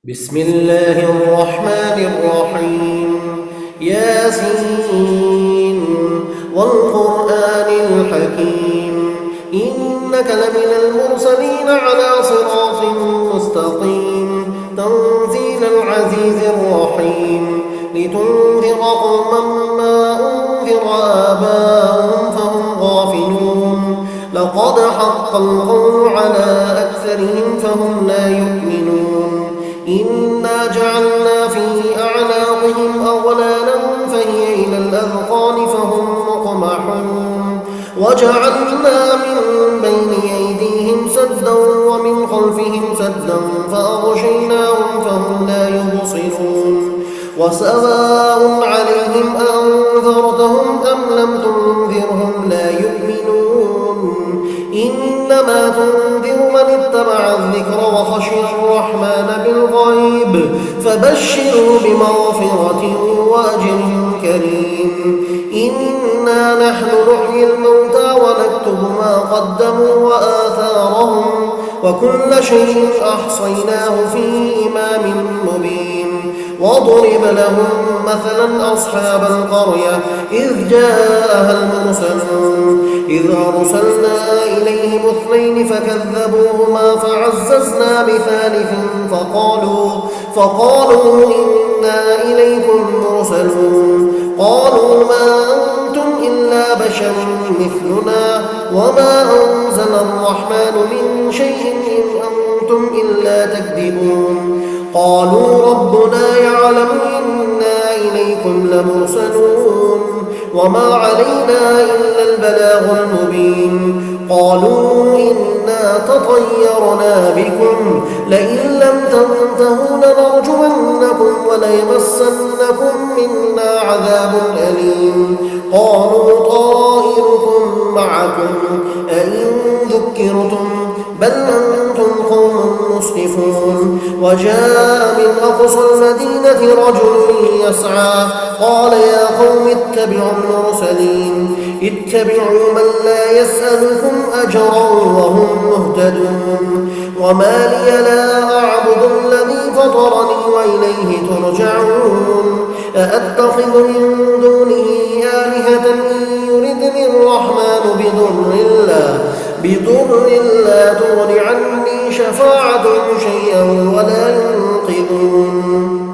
بسم الله الرحمن الرحيم ياسين والقرآن الحكيم إنك لمن المرسلين على صراط مستقيم تنزيل العزيز الرحيم لتنذر قوما ما أنذر آباؤهم فهم غافلون لقد حق القول على أكثرهم فهم لا يؤمنون إنا جعلنا في أعناقهم أغلالا فهي إلى الأذقان فهم مقمحون وجعلنا من بين أيديهم سدا ومن خلفهم سدا فأغشيناهم فهم لا يبصرون وسواء عليهم أنذرتهم أم لم تنذرهم لا يؤمنون إنما تنذر من اتبع الذكر وخشي الرحمن بالغيب فبشره بمغفرة وأجر كريم إنا نحن نحيي الموتى ونكتب ما قدموا وآثارهم وكل شيء أحصيناه في إمام مبين واضرب لهم مثلا أصحاب القرية إذ جاءها المرسلون إذ أرسلنا إليهم اثنين فكذبوهما فعززنا بثالث فقالوا إنا إليكم مرسلون قالوا ما أنتم إلا بشر مثلنا وما أنزل الرحمن من شيء إن أنتم إلا تكذبون قالوا ربنا يعلم إنا إليكم لمرسلون وما علينا إلا البلاغ المبين قالوا إنا تطيرنا بكم لئن لم تنتهوا لنرجمنكم وليمسنكم منا عذاب أليم قالوا طائركم معكم أئن ذكرتم بل أنتم قوم مسرفون وجاء من أقصى المدينة رجل يسعى قال يا قوم اتبعوا المرسلين اتبعوا من لا يسألكم أجرا وهم مهتدون وما لي لا أعبد الذي فطرني وإليه ترجعون أأتخذ من دونه آلهة إن يردني الرحمن بضر لا تغن عني شفاعتهم شيئا ولا ينقذون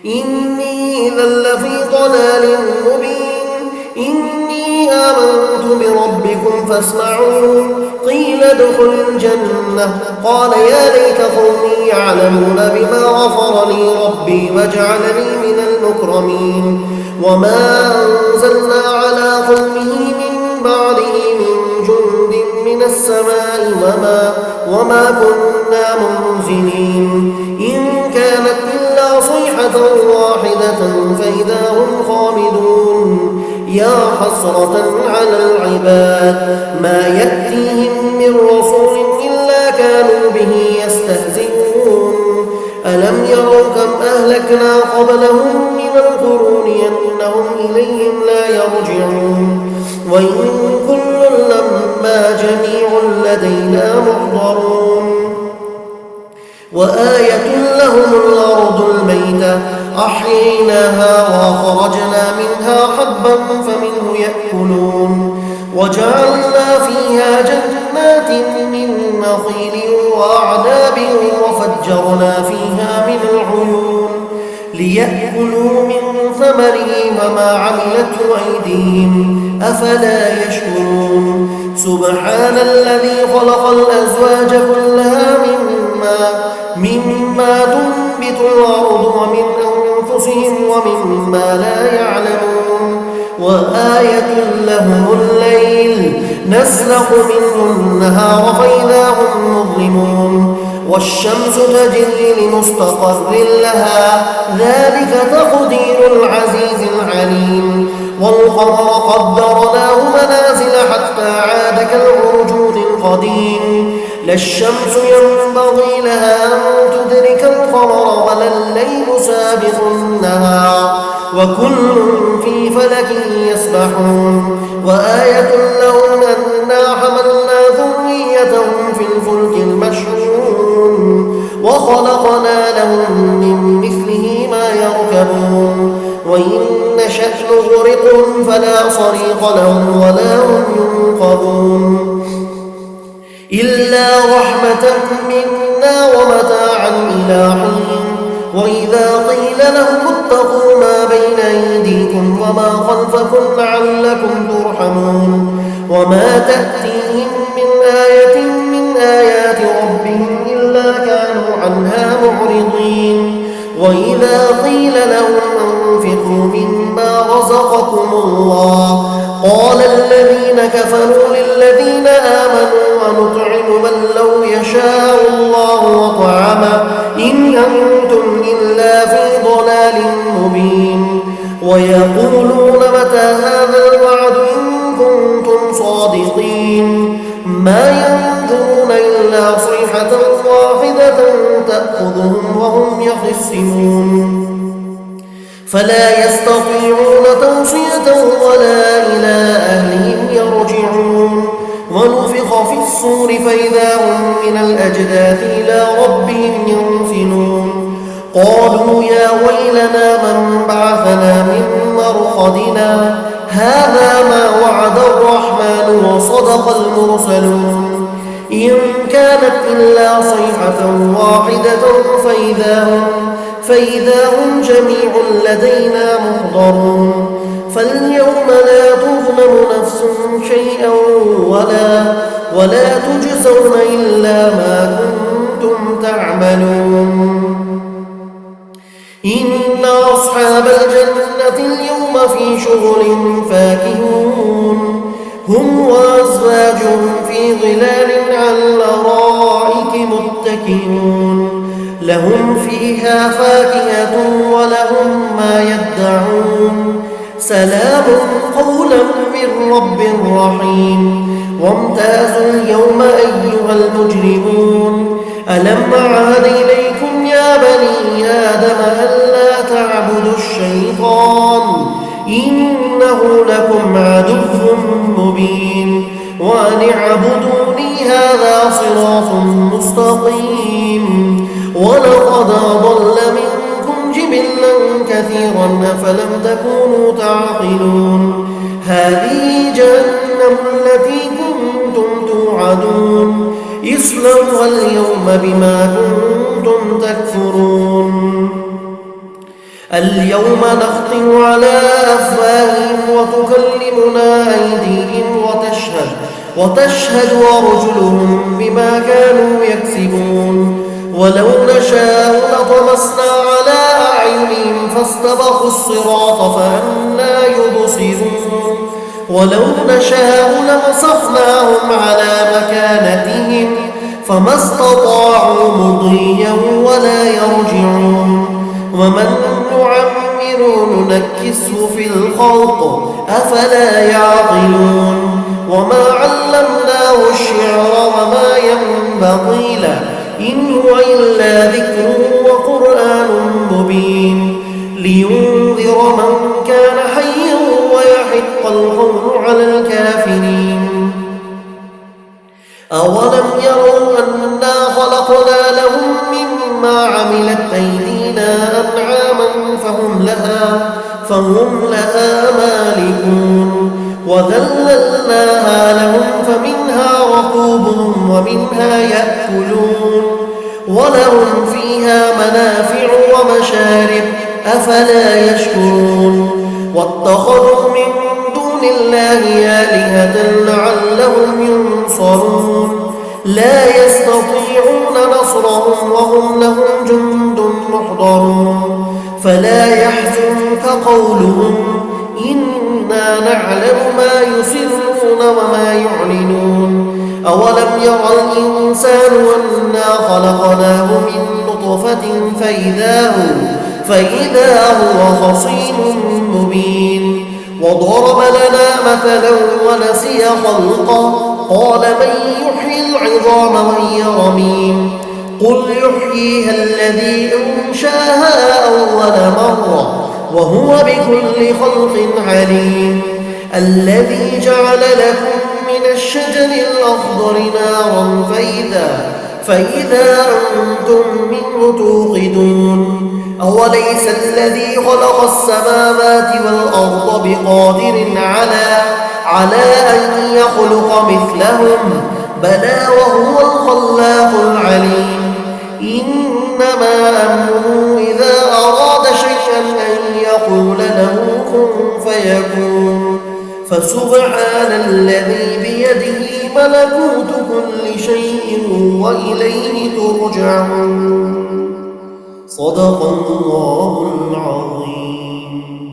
إني إذا لفي ضلال مبين إني آمنت بربكم فاسمعون قيل ادخل الجنة قال يا ليت قومي يعلمون بما غفر لي ربي وجعلني من المكرمين وما أنزلنا على قومه من بعده من جند من السماء وما كنا منزلين إن كانت إلا صيحة واحدة فإذا هم خامدون يا حسرة على العباد ما يأتيهم من رسول إلا كانوا به يستهزئون ألم يروا كم أهلكنا قبلهم من القرون أنهم إليهم لا يرجعون وإن كل لما جميع لدينا محضرون وآية لهم الأرض الميتة أحييناها وخرجنا منها حبا فمنه يأكلون وجعلنا فيها جنات من نخيل وأعناب وفجرنا فيها من العيون ليأكلوا من ثمره وما عملته أيديهم أفلا يشكرون سبحان الذي خلق الأزواج كلها مما تنبت الأرض ومن أنفسهم ومما لا يعلمون وآية لهم الليل نسلخ منه النهار فإذا هم مظلمون والشمس تجري لمستقر لها ذلك تقدير العزيز العليم والقمر قدرناه منازل حتى عاد كالعرجون القديم لا الشمس ينبغي لها أن تدرك القمر ولا الليل سابق النهار وكل في فلك يسبحون وآية لهم أنا حملنا ذريتهم في الفلك المشحون وخلقنا لهم من مثله ما يركبون وإن نشأ نغرقهم فلا صريخ لهم ولا هم ينقذون إلا رحمة منا ومتاعا إلى حين وإذا قيل لهم اتقوا ما بين أيديكم وما خلفكم لعلكم ترحمون وما تأتيهم من آية من آيات ربهم إلا كانوا عنها معرضين وإذا قيل لهم أنفقوا مما رزقكم الله قال الذين كفروا للذين آمنوا ونطعم من لو يشاء الله وطعمه إن أنتم إلا في ضلال مبين ويقولون متى هذا الوعد إن كنتم صادقين ما ينظرون إلا صيحة واحدة تأخذهم وهم يخصمون فلا يستطيعون توصية ولا إلى أهلهم يرجعون ونفخ في الصور فإذا هم من الأجداث إلى ربهم ينسلون قالوا يا ويلنا من بعثنا من مرقدنا هذا ما وعد الرحمن وصدق المرسلون إن كانت إلا صيحة واحدة فإذا هم جميع لدينا محضرون فاليوم لا تظلم نفس شيئا ولا تجزون إلا ما كنتم تعملون إن أصحاب الجنة اليوم في شغل فاكهون هم وأزواجهم في ظلال على الأرائك متكئون لهم فيها فاكهة ولهم ما يدعون سلام قولا من رب رحيم وامتازوا اليوم أيها المجرمون ألم أعهد إليكم يا بني آدم ألا تعبدوا الشيطان إنه لكم عدو مبين وأن اعبدوني هذا صراط مستقيم ولقد أضل منكم جبلا كثيرا أفلم تكونوا تعقلون هذه جهنم التي كنتم توعدون اصلوها اليوم بما كنتم تكفرون اليوم نختم على أفواههم وتكلمنا أيديهم وتشهد أرجلهم بما كانوا يكسبون ولو نشاء لطمسنا على أعينهم فاستبقوا الصراط فأنى يبصرون ولو نشاء لمسخناهم على مكانتهم فما استطاعوا مضيا ولا يرجعون ومن نعمر ننكسه في الخلق أفلا يعقلون وما علمناه الشعر وما ينبغي له إن هو إلا ذكر وقرآن مبين لينذر من كان حيا ويحق القول على الكافرين أولم يروا أنا خلقنا لهم مما عملت أيدينا أنعاما فهم لها مالكون وذللناها لهم فمنها ركوبهم ومنها يأكلون ولهم فيها منافع ومشارب أفلا يشكرون واتخذوا من دون الله آلهة لعلهم ينصرون لا يستطيعون نصرهم وهم لهم جند محضرون فلا يحزنك قولهم إنا نعلم ما يسرون وما يعلنون أولم يرى الإنسان أنا خلقناه من نطفة فإذا هو خصيم مبين وضرب لنا مثلا ونسي خلقه قال من يحيي العظام وهي رميم قل يحييها الذي أنشاها أول مرة وهو بكل خلق عليم الذي جعل لكم من الشجر الأخضر نارا فإذا أنتم منه توقدون أوليس الذي خلق السماوات والأرض بقادر على أن يخلق مثلهم بلى وهو الخلاق العليم إنما أمره إذا أراد شيئا أن يقول له كن فيكون فسبحان الذي بيده ملكوت كل شيء وإليه ترجعون صدق الله العظيم.